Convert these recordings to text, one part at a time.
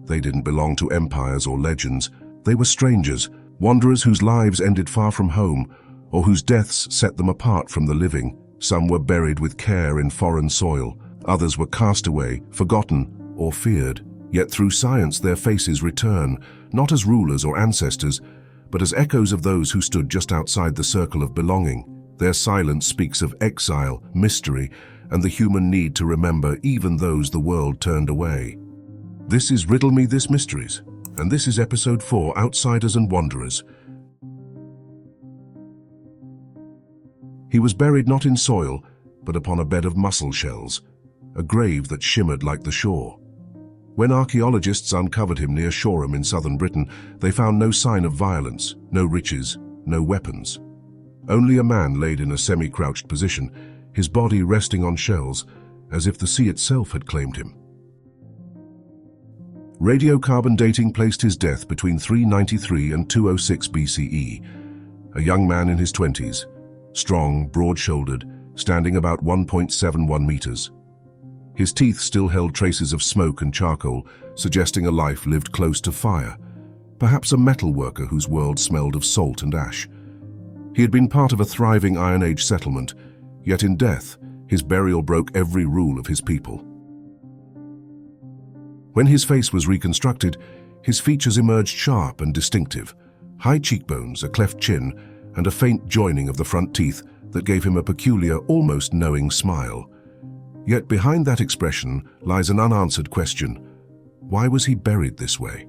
They didn't belong to empires or legends. They were strangers, wanderers whose lives ended far from home, or whose deaths set them apart from the living. Some were buried with care in foreign soil. Others were cast away, forgotten, or feared. Yet through science their faces return, not as rulers or ancestors, but as echoes of those who stood just outside the circle of belonging. Their silence speaks of exile, mystery, and the human need to remember even those the world turned away. This is Riddle Me This Mysteries, and this is episode 4, Outsiders and Wanderers. He was buried not in soil, but upon a bed of mussel shells, a grave that shimmered like the shore. When archaeologists uncovered him near Shoreham in southern Britain, they found no sign of violence, no riches, no weapons. Only a man laid in a semi-crouched position, his body resting on shells, as if the sea itself had claimed him. Radiocarbon dating placed his death between 393 and 206 BCE. A young man in his 20s, strong, broad-shouldered, standing about 1.71 meters. His teeth still held traces of smoke and charcoal, suggesting a life lived close to fire, perhaps a metal worker whose world smelled of salt and ash. He had been part of a thriving Iron Age settlement, yet in death, his burial broke every rule of his people. When his face was reconstructed, his features emerged sharp and distinctive, high cheekbones, a cleft chin, and a faint joining of the front teeth that gave him a peculiar, almost knowing smile. Yet behind that expression lies an unanswered question. Why was he buried this way?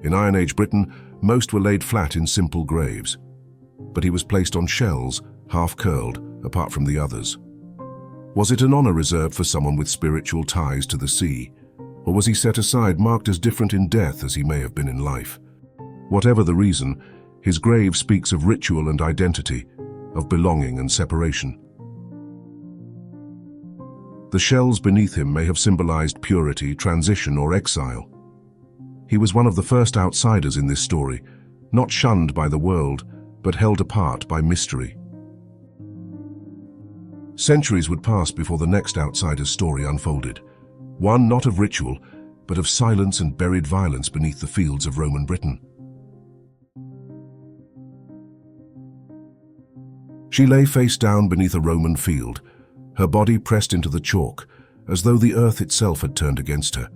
In Iron Age Britain, most were laid flat in simple graves. But he was placed on shells, half-curled, apart from the others. Was it an honor reserved for someone with spiritual ties to the sea? Or was he set aside, marked as different in death as he may have been in life? Whatever the reason, his grave speaks of ritual and identity, of belonging and separation. The shells beneath him may have symbolized purity, transition, or exile. He was one of the first outsiders in this story, not shunned by the world, but held apart by mystery. Centuries would pass before the next outsider's story unfolded, one not of ritual, but of silence and buried violence beneath the fields of Roman Britain. She lay face down beneath a Roman field, her body pressed into the chalk, as though the earth itself had turned against her.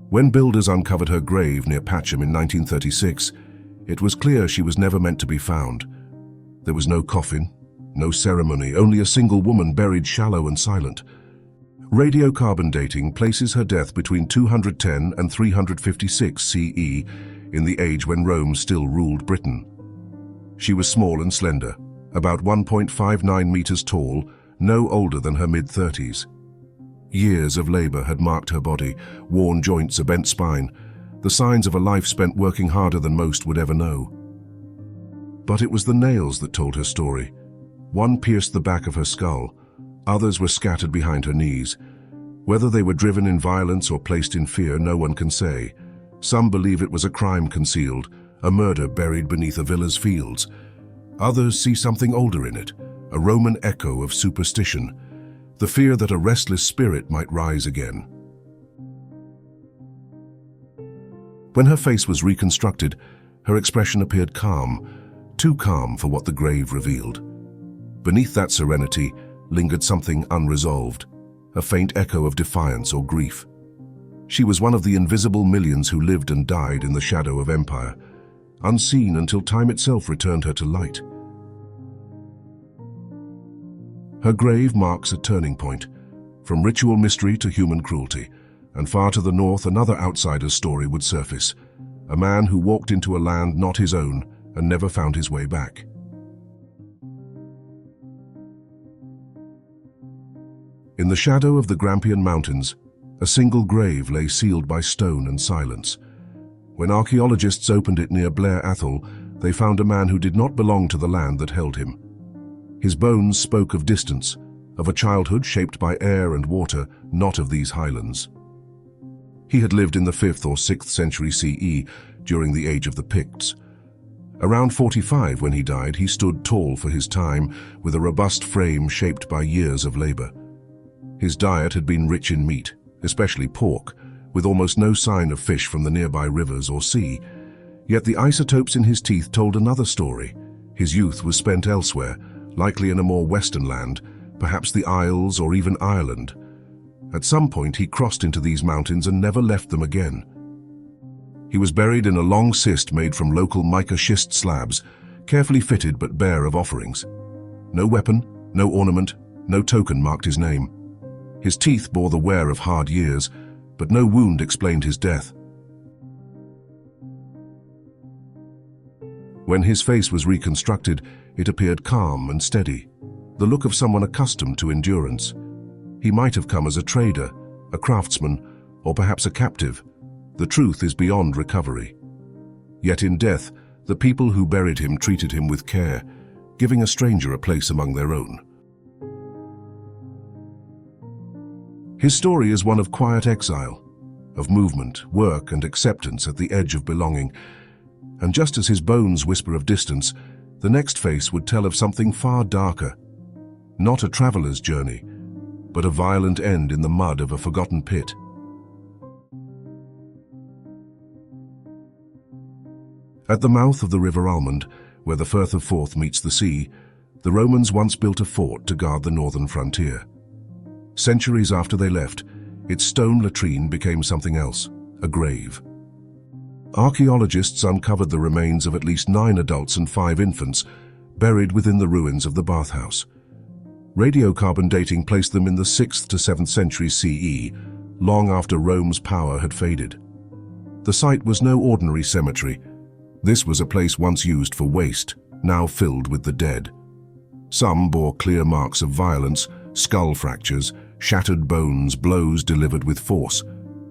When builders uncovered her grave near Patcham in 1936, it was clear she was never meant to be found. There was no coffin, no ceremony, only a single woman buried shallow and silent. Radiocarbon dating places her death between 210 and 356 CE, in the age when Rome still ruled Britain. She was small and slender, about 1.59 meters tall, no older than her mid-30s. Years of labor had marked her body, worn joints, a bent spine, the signs of a life spent working harder than most would ever know. But it was the nails that told her story. One pierced the back of her skull, others were scattered behind her knees. Whether they were driven in violence or placed in fear, no one can say. Some believe it was a crime concealed, a murder buried beneath a villa's fields. Others see something older in it, a Roman echo of superstition, the fear that a restless spirit might rise again. When her face was reconstructed, her expression appeared calm, too calm for what the grave revealed. Beneath that serenity lingered something unresolved, a faint echo of defiance or grief. She was one of the invisible millions who lived and died in the shadow of empire, unseen until time itself returned her to light. Her grave marks a turning point, from ritual mystery to human cruelty, and far to the north another outsider's story would surface, a man who walked into a land not his own and never found his way back. In the shadow of the Grampian Mountains, a single grave lay sealed by stone and silence. When archaeologists opened it near Blair, Atholl, they found a man who did not belong to the land that held him. His bones spoke of distance, of a childhood shaped by air and water, not of these highlands. He had lived in the 5th or 6th century CE, during the age of the Picts. Around 45 when he died, he stood tall for his time, with a robust frame shaped by years of labor. His diet had been rich in meat, especially pork, with almost no sign of fish from the nearby rivers or sea. Yet the isotopes in his teeth told another story. His youth was spent elsewhere, likely in a more western land, perhaps the Isles or even Ireland. At some point he crossed into these mountains and never left them again. He was buried in a long cyst made from local mica schist slabs, carefully fitted but bare of offerings. No weapon, no ornament, no token marked his name. His teeth bore the wear of hard years, but no wound explained his death. When his face was reconstructed, it appeared calm and steady, the look of someone accustomed to endurance. He might have come as a trader, a craftsman, or perhaps a captive. The truth is beyond recovery. Yet in death, the people who buried him treated him with care, giving a stranger a place among their own. His story is one of quiet exile, of movement, work, and acceptance at the edge of belonging. And just as his bones whisper of distance, the next face would tell of something far darker. Not a traveler's journey, but a violent end in the mud of a forgotten pit. At the mouth of the River Almond, where the Firth of Forth meets the sea, the Romans once built a fort to guard the northern frontier. Centuries after they left, its stone latrine became something else, a grave. Archaeologists uncovered the remains of at least 9 adults and 5 infants, buried within the ruins of the bathhouse. Radiocarbon dating placed them in the 6th to 7th century CE, long after Rome's power had faded. The site was no ordinary cemetery. This was a place once used for waste, now filled with the dead. Some bore clear marks of violence, skull fractures, shattered bones, blows delivered with force.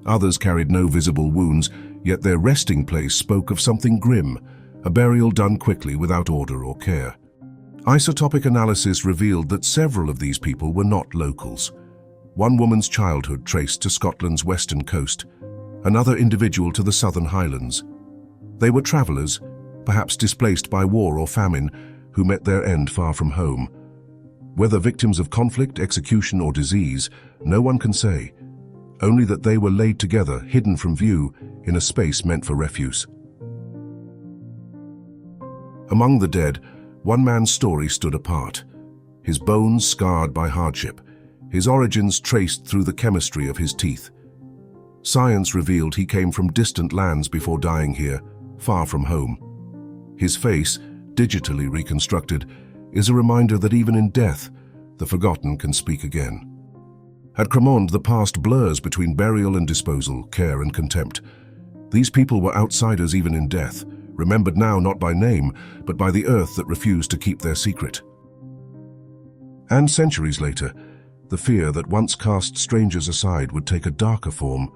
Others carried no visible wounds, yet their resting place spoke of something grim, a burial done quickly without order or care. Isotopic analysis revealed that several of these people were not locals. One woman's childhood traced to Scotland's western coast, another individual to the southern Highlands. They were travelers, perhaps displaced by war or famine, who met their end far from home. Whether victims of conflict, execution, or disease, no one can say. Only that they were laid together, hidden from view, in a space meant for refuse. Among the dead, one man's story stood apart. His bones scarred by hardship, his origins traced through the chemistry of his teeth. Science revealed he came from distant lands before dying here, far from home. His face, digitally reconstructed, is a reminder that even in death, the forgotten can speak again. At Cramond, the past blurs between burial and disposal, care and contempt. These people were outsiders even in death, remembered now not by name, but by the earth that refused to keep their secret. And centuries later, the fear that once cast strangers aside would take a darker form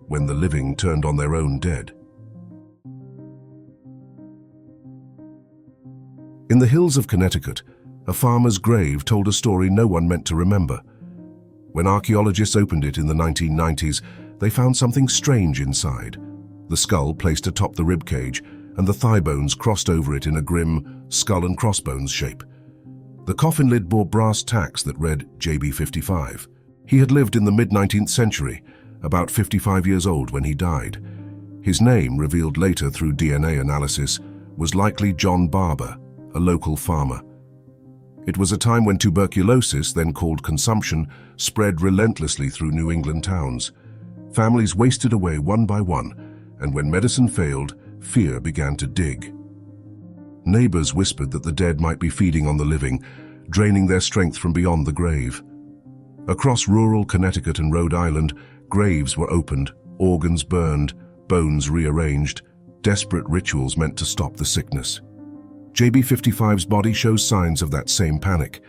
when the living turned on their own dead. In the hills of Connecticut, a farmer's grave told a story no one meant to remember. When archaeologists opened it in the 1990s, they found something strange inside. The skull placed atop the ribcage, and the thigh bones crossed over it in a grim skull and crossbones shape. The coffin lid bore brass tacks that read JB55. He had lived in the mid-19th century, about 55 years old when he died. His name, revealed later through DNA analysis, was likely John Barber, a local farmer. It was a time when tuberculosis, then called consumption, spread relentlessly through New England towns. Families wasted away one by one, and when medicine failed, fear began to dig. Neighbors whispered that the dead might be feeding on the living, draining their strength from beyond the grave. Across rural Connecticut and Rhode Island, graves were opened, organs burned, bones rearranged, desperate rituals meant to stop the sickness. JB55's body shows signs of that same panic,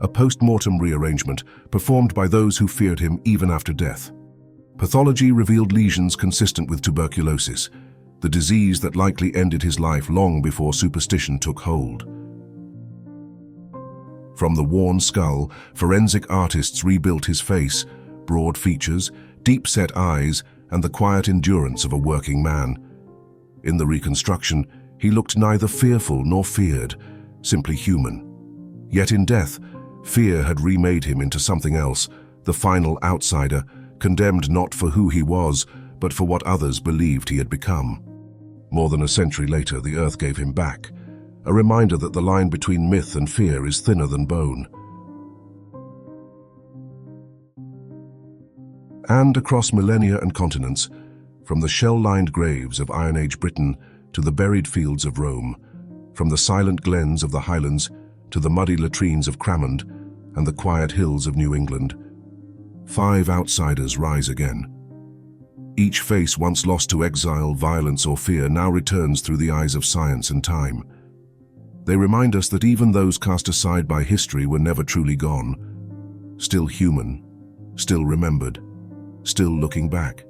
a post-mortem rearrangement performed by those who feared him even after death. Pathology revealed lesions consistent with tuberculosis, the disease that likely ended his life long before superstition took hold. From the worn skull, forensic artists rebuilt his face, broad features, deep-set eyes, and the quiet endurance of a working man. In the reconstruction, he looked neither fearful nor feared, simply human. Yet in death, fear had remade him into something else, the final outsider, condemned not for who he was, but for what others believed he had become. More than a century later, the earth gave him back, a reminder that the line between myth and fear is thinner than bone. And across millennia and continents, from the shell-lined graves of Iron Age Britain to the buried fields of Rome, from the silent glens of the Highlands to the muddy latrines of Cramond and the quiet hills of New England, 5 outsiders rise again. Each face once lost to exile, violence, or fear now returns through the eyes of science and time. They remind us that even those cast aside by history were never truly gone, still human, still remembered, still looking back.